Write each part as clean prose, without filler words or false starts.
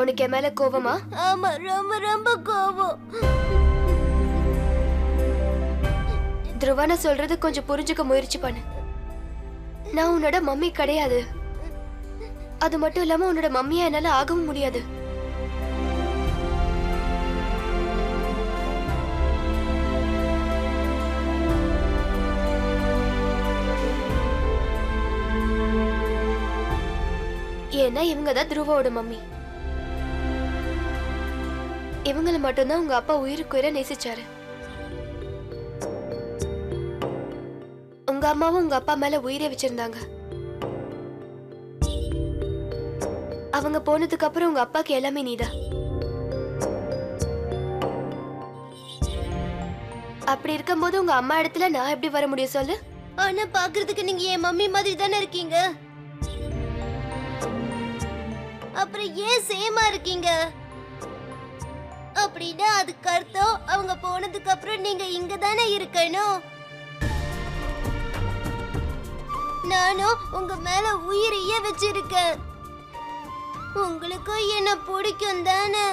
உனக்கு என் மேல கோவமா? ஆமா, ரொம்ப ரொம்ப கோவம். துருவா, நான் சொல்றது கொஞ்சம் புரிஞ்சுக்க முயற்சி பண்ணு. நான் உன்னோட மம்மி கிடையாது. அது மட்டும் இல்லாம உன்னோட மம்மியா என்னால ஆகவும் முடியாது. ஏன்னா இவங்க தான் துருவாவோட மம்மி. இவங்களை மட்டும்தான் உங்க அப்பா உயிருக்குயிர நேசிச்சாரு. உங்க அம்மாவும் உங்க அப்பா மேல உயிரை வச்சிருந்தாங்க. அவங்க போனதுக்கு அப்புறம் உங்க அப்பாக்கு எல்லாமே நீதான். அப்படி இருக்கும்போது உங்க அம்மா இடத்துல நான் எப்படி வர முடியும் சொல்லு? ஆனா பாக்குறதுக்கு நீங்க என் மம்மி மாதிரி தானே இருக்கீங்க. அப்புறம் ஏன் சேமா இருக்கீங்க? அப்படின்னா அதுக்கு அர்த்தம் அவங்க போனதுக்கு அப்புறம் நீங்க இங்க தானே இருக்கணும். நானும் உங்க மேல உயிரையே வச்சிருக்கேன். உங்களுக்கும் என்ன பிடிக்கும் தானே?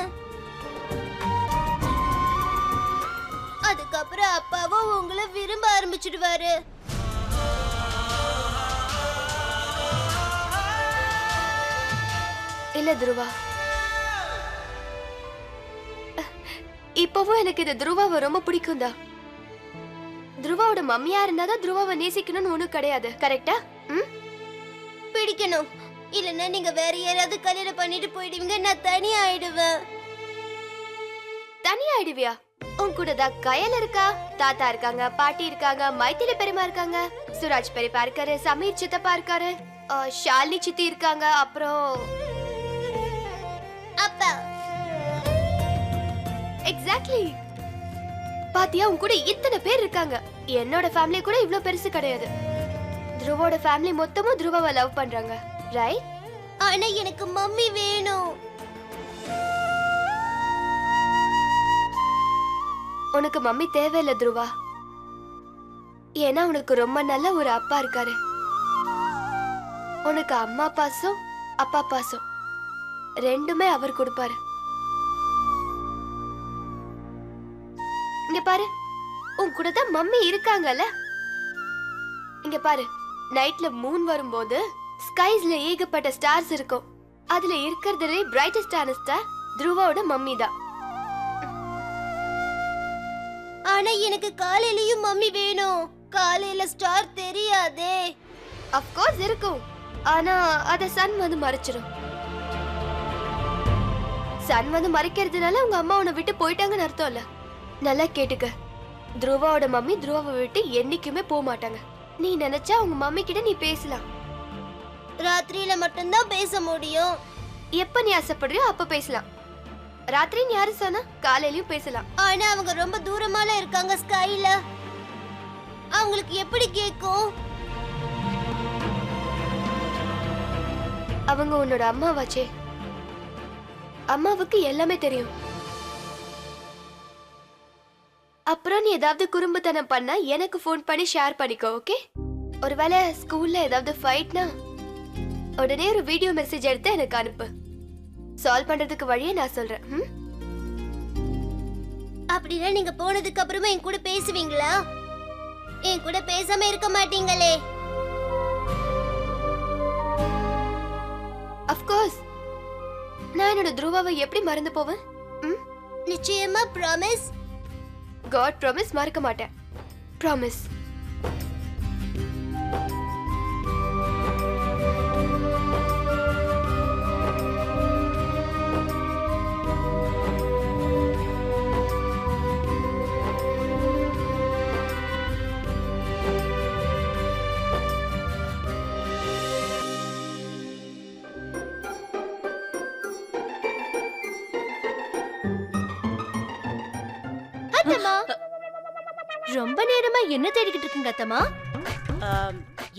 அதுக்கப்புறம் அப்பாவும் உங்களை விரும்ப ஆரம்பிச்சிடுவாரு. இல்ல துருவா, இப்பவும் எனக்கு இது துருவாவை ரொம்ப பிடிக்கும் தான். துருவாவோட மம்மியா இருந்தாதான் துருவாவை நேசிக்கணும்னு ஒண்ணும் கிடையாது. கரெக்டா? பிடிக்கணும். இல்லன்னா நீங்க வேற யாராவது கல்யாணம் பண்ணிட்டு போயிடுவீங்க. நான் தனியா ஆயிடுவேன். தனியா ஆயிடுவியா? உன் கூட தான் கயல் இருக்கா, தாத்தா இருக்காங்க, பாட்டி இருக்காங்க, மைத்திலி பெரியமா இருக்காங்க, சுராஜ் பெரியப்பா இருக்காரு, சமீர் சித்தப்பா இருக்காரு, ஷாலினி சித்தி இருக்காங்க, அப்புறம் அப்பா. எக்ஸாக்ட்லி. பாத்தியா, உன் கூட இத்தனை பேர் இருக்காங்க. என்னோட ஃபேமிலி கூட இவ்ளோ பெருசு கிடையாது. துருவோட ஃபேமிலி மொத்தமும் துருவாவை லவ் பண்றாங்க, ரைட்? ஆனா எனக்கு மம்மி வேணும். உனக்கு மம்மி தேவையில்ல துருவா. ஏன்னா உனக்கு ரொம்ப நல்ல ஒரு அப்பா இருக்காரு. உனக்கு அம்மா பாசம் அப்பா பாசம் ரெண்டுமே அவர் கொடுப்பாரு. இங்க பாரு, உன் கூட தான் மம்மி இருக்காங்கல்ல. இங்க பாரு, நைட்ல மூன் வரும்போது ஸ்கைஸ்ல ஏகப்பட்ட ஸ்டார்ஸ் இருக்கும். அதுல இருக்கிறதுலே பிரைட்டஸ்டான ஸ்டார் துருவாவோட மம்மி தான். ஆனா எனக்கு காலையிலயும் மம்மி வேணும். காலையில ஸ்டார் தெரியாதே. ஆஃப் கோர்ஸ் இருக்கும். ஆனா அத சன் வந்து மறைச்சிரும். சன் வந்து மறைக்கிறதுனால உங்க அம்மா உன்னை விட்டு போயிட்டாங்கன்னு அர்த்தம் இல்ல. நல்லா கேட்டுக்க, துருவாவோட மம்மி துருவாவை விட்டு என்னைக்குமே போக மாட்டாங்க. நீ நினைச்சா உங்க மம்மி கிட்ட நீ பேசலாம். ராத்திரியில மட்டும்தான் பேச முடியும். எப்ப நீ ஆசைப்படுறியோ அப்ப பேசலாம். ராத்திரின்னு யாரு சொன்னா? காலையிலயும் பேசலாம். ஆனா அவங்க ரொம்ப தூரமால இருக்காங்க ஸ்கைல. அவங்களுக்கு எப்படி கேக்கும்? அவங்க உன்னோட அம்மாவாச்சே. அம்மாவுக்கு எல்லாமே தெரியும். அப்புறம் நீ ஏதாவது குறும்புத்தனம் பண்ணா எனக்கு ஃபோன் பண்ணி ஷேர் பண்ணிக்கோ, ஓகே? ஒருவேளை ஸ்கூல்ல ஏதாவது ஃபைட்னா உடனே ஒரு வீடியோ மெசேஜ் எடுத்து எனக்கு அனுப்பு. சால்வ் பண்றதுக்கு வழியை நான் சொல்றேன். அப்படின்னா நீங்க போனதுக்கு அப்புறமா என் கூட பேசுவீங்களா? என் கூட பேசாம இருக்க மாட்டீங்களே? Of course. நான் என்னோட துருவாவை எப்படி மறந்து போவேன்? நிச்சயமா ப்ராமிஸ். காட் ப்ராமிஸ், மறக்க மாட்டேன். ப்ராமிஸ். ரொம்ப நேரமா என்ன தேடிக்கிட்டு இருக்கீங்க அத்தம்மா?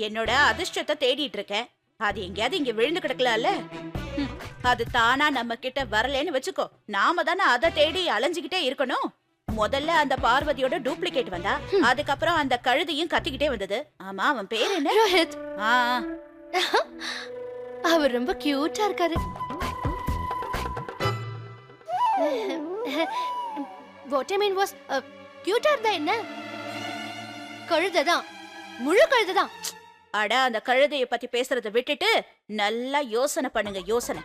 என்னோட அதிர்ஷ்டத்தை தேடிட்டு இருக்கேன். அது எங்கேயாவது இங்க விழுந்து கிடக்கலாம்ல. அது தானா நம்ம கிட்ட வரலன்னு வச்சுக்கோ, நாம தானே அதை தேடி அலைஞ்சுகிட்டே இருக்கணும். முதல்ல அந்த பார்வதியோட டூப்ளிகேட் வந்தா, அதுக்கப்புறம் அந்த கழுதையும் கத்திக்கிட்டே வந்தது. ஆமா, அவன் பேர் என்ன? ரோஹித். ஆ, அவர் ரொம்ப கியூட்டா இருக்காரு. வாட் ஐ மீன் வாஸ் கியூட்டா இருந்தா என்ன? கழுதைதான், முழு கழுதைதான். அட அந்த கழுதைய பத்தி பேசுறத விட்டுட்டு நல்லா யோசனை பண்ணுங்க, யோசனை.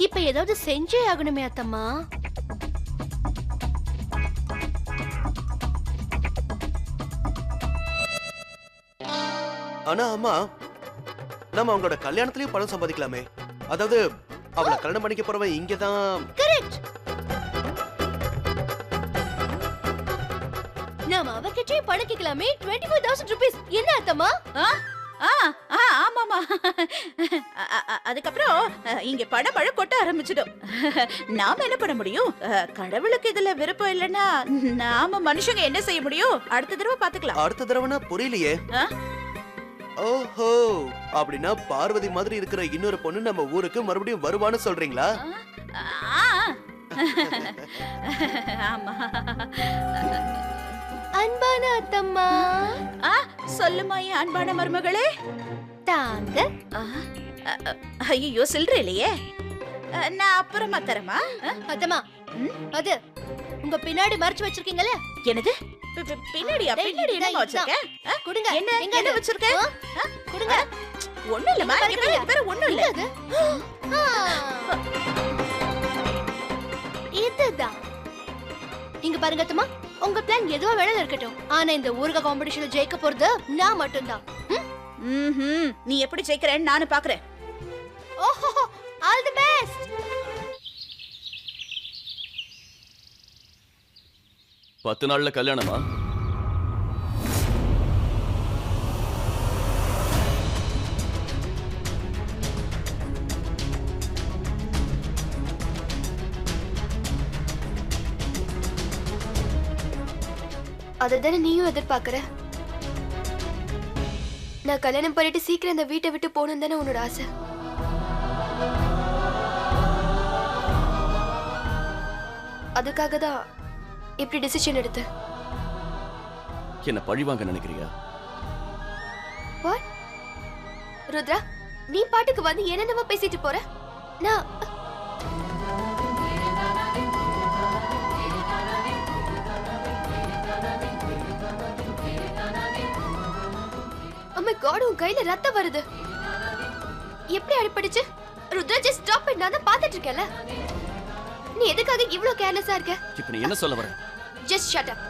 இப்ப ஏதாவது செஞ்சே ஆகணுமே அத்தம்மா. ஆனா அம்மா, நம்ம அவங்களோட கல்யாணத்திலயும் பணம் சம்பாதிக்கலாமே. அதாவது அவளை கல்யாணம் பண்ணிக்க போறவன் இங்கதான். கரெக்ட். நாம அவகிட்டே பணம் கேட்கலாமே. 24,000 rupees. என்ன அத்தம்மா? ஆமாமா. அதுக்கப்புறம் இங்க பணமழை கொட்ட ஆரம்பிச்சிடும். நாம என்ன பண்ண முடியும்? கடவுளுக்கு இதுல விருப்பம் இல்லைன்னா நாம மனுஷங்க என்ன செய்ய முடியும்? அடுத்த தடவை பாத்துக்கலாம். அடுத்த தடவைனா புரியலையே. ஓஹோ, அப்படின்னா பார்வதி மாதிரி இருக்கிற இன்னொரு பொண்ணு நம்ம ஊருக்கு மறுபடியும் வருவான்னு சொல்றீங்களா? ஆமா. அன்பான அத்தம்மா. சொல்லுமா என் அன்பான மருமகளே. தாங்க. ஐயோ சில்லற இல்லையே, நான் அப்புறமா தரமா. அத்தம்மா, அது உங்க பின்னாடி மறைச்சு வச்சிருக்கீங்கல்ல. என்னது பின்னாடியா? பின்னாடி என்ன வச்சிருக்கேன்? கொடுங்க. என்ன வச்சிருக்கேன்? கொடுங்க. ஒண்ணும் இல்லம்மா, இங்க பேரு ஒண்ணும் இல்ல. இதுதான். இங்க பாருங்க அத்தம்மா, உங்க பிளான் எதுவோ வேணாலும் இருக்கட்டும். ஆனா இந்த ஊர்க காம்படிஷன்ல ஜெயிக்க போறது நான் மட்டும்தான். நீ எப்படி ஜெயிக்கிறேன்னு நானும் பாக்குறேன். ஓஹோ, ஆல் தி பெஸ்ட். 10 நாள்ல கல்யாணமா? அதுதானே நீயும் எதிர்பார்க்கற? நான் கல்யாணம் பண்ணிட்டு சீக்கிரம் இந்த வீட்டை விட்டு போகணும் தானே உன்னோட ஆசை? அதுக்காக தான் இப்படி டிசிஷன் எடுத்து. என்ன பழி வாங்க நினைக்கிறியா? வாட் ருத்ரா, நீ பாட்டுக்கு வந்து என்னென்னவோ பேசிட்டு போற. நான் அம்மா காட், உன் கையில ரத்தம் வருது. எப்படி அடிபட்டுச்சு? Rudra, just stop it. நான் தான் பார்த்துட்டு இருக்கேன்ல. நீ எதுக்காக இவ்ளோ கேர்லெஸ்ஸா இருக்க? இப்ப நீ என்ன சொல்ல வர? Just shut up.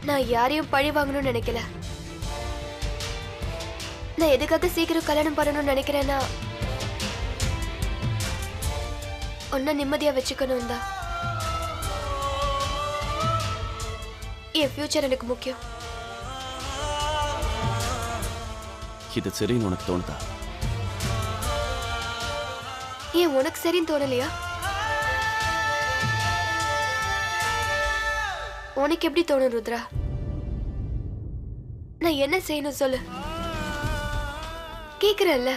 நான் யாரையும் பழி வாங்கணும்னு நினைக்கல. நான் எதுக்காக சீக்கிரம் கல்யாணம் பண்ணணும்னு நினைக்கிறேன்னா, உன்னை நிம்மதியா வச்சுக்கணும் தான். என் ஃபியூச்சர் எனக்கு முக்கியம். இது சரின்னு உனக்கு தோணுதா? ஏன் உனக்கு சரின்னு தோணலையா? உனக்கு எப்படி தோணும் ருத்ரா? நான் என்ன செய்யணும் சொல்லு. கேக்குறல்ல.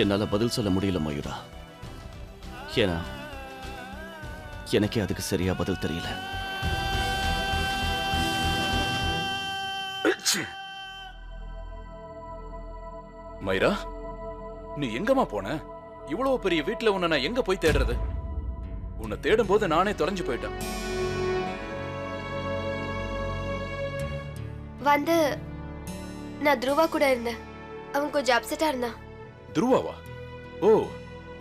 என்னால பதில் சொல்ல முடியல மயூரா. ஏன்னா எனக்கே அதுக்கு சரியா பதில் தெரியல. மைரா, நீ எங்கம்மா போன? இவ்வளவு பெரிய வீட்டுல உன்னை நான் எங்க போய் தேடுறது? உன்னை தேடும் போது நானே தொலைஞ்சு போயிட்டேன். வந்து நான் துருவா கூட இருந்தேன். அவன் கொஞ்சம் அப்செட்டா இருந்தான். துருவாவா? ஓ,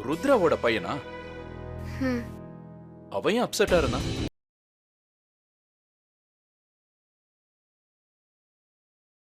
ருத்ராவோட பையனா? ஹம். அவன் அப்செட்டா இருந்தான்.